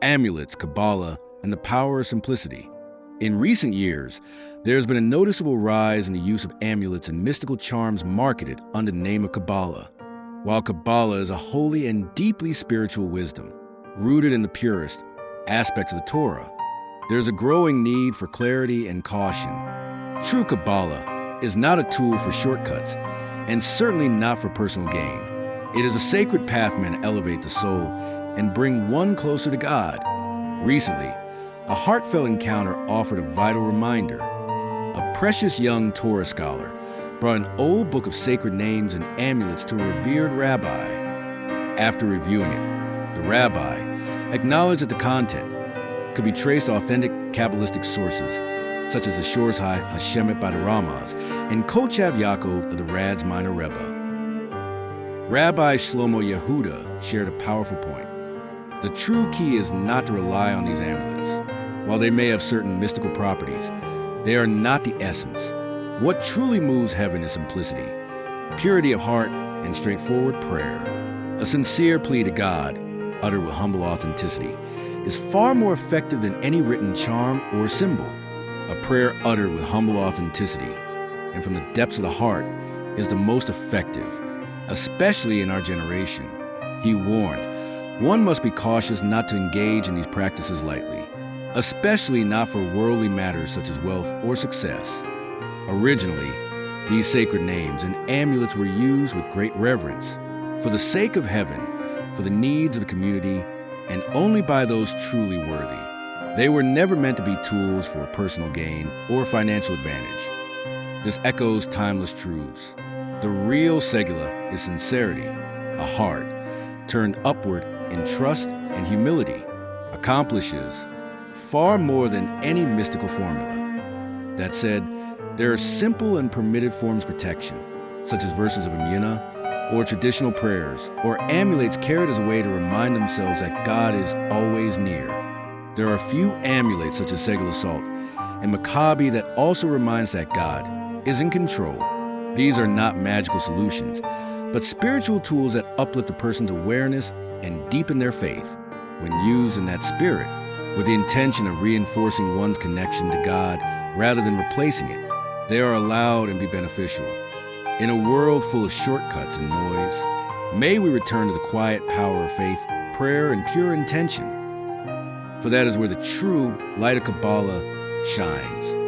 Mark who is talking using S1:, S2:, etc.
S1: amulets, Kabbalah, and the power of simplicity. In recent years, there has been a noticeable rise in the use of amulets and mystical charms marketed under the name of Kabbalah. While Kabbalah is a holy and deeply spiritual wisdom, rooted in the purest aspects of the Torah, there is a growing need for clarity and caution. True Kabbalah is not a tool for shortcuts, and certainly not for personal gain. It is a sacred path meant to elevate the soul and bring one closer to God. Recently, a heartfelt encounter offered a vital reminder. A precious young Torah scholar brought an old book of sacred names and amulets to a revered rabbi. After reviewing it, the rabbi acknowledged that the content could be traced to authentic Kabbalistic sources, such as the Shor's High Hashem by the Ramaz and Kochav Ya'akov of the Rad's Minor Rebbe. Rabbi Shlomo Yehuda shared a powerful point. The true key is not to rely on these amulets. While they may have certain mystical properties, they are not the essence. What truly moves heaven is simplicity, purity of heart, and straightforward prayer. A sincere plea to God, uttered with humble authenticity, is far more effective than any written charm or symbol. A prayer uttered with humble authenticity and from the depths of the heart is the most effective, especially in our generation. He warned, one must be cautious not to engage in these practices lightly, especially not for worldly matters such as wealth or success. Originally, these sacred names and amulets were used with great reverence, for the sake of heaven, for the needs of the community, and only by those truly worthy. They were never meant to be tools for personal gain or financial advantage. This echoes timeless truths. The real segula is sincerity, a heart turned upward in trust and humility, accomplishes far more than any mystical formula. That said, there are simple and permitted forms of protection, such as verses of Emunah, or traditional prayers, or amulets carried as a way to remind themselves that God is always near. There are a few amulets such as Segula Salt and Maccabi that also reminds that God is in control. These are not magical solutions, but spiritual tools that uplift a person's awareness and deepen their faith. When used in that spirit, with the intention of reinforcing one's connection to God rather than replacing it, they are allowed and be beneficial. In a world full of shortcuts and noise, may we return to the quiet power of faith, prayer, and pure intention. For that is where the true light of Kabbalah shines.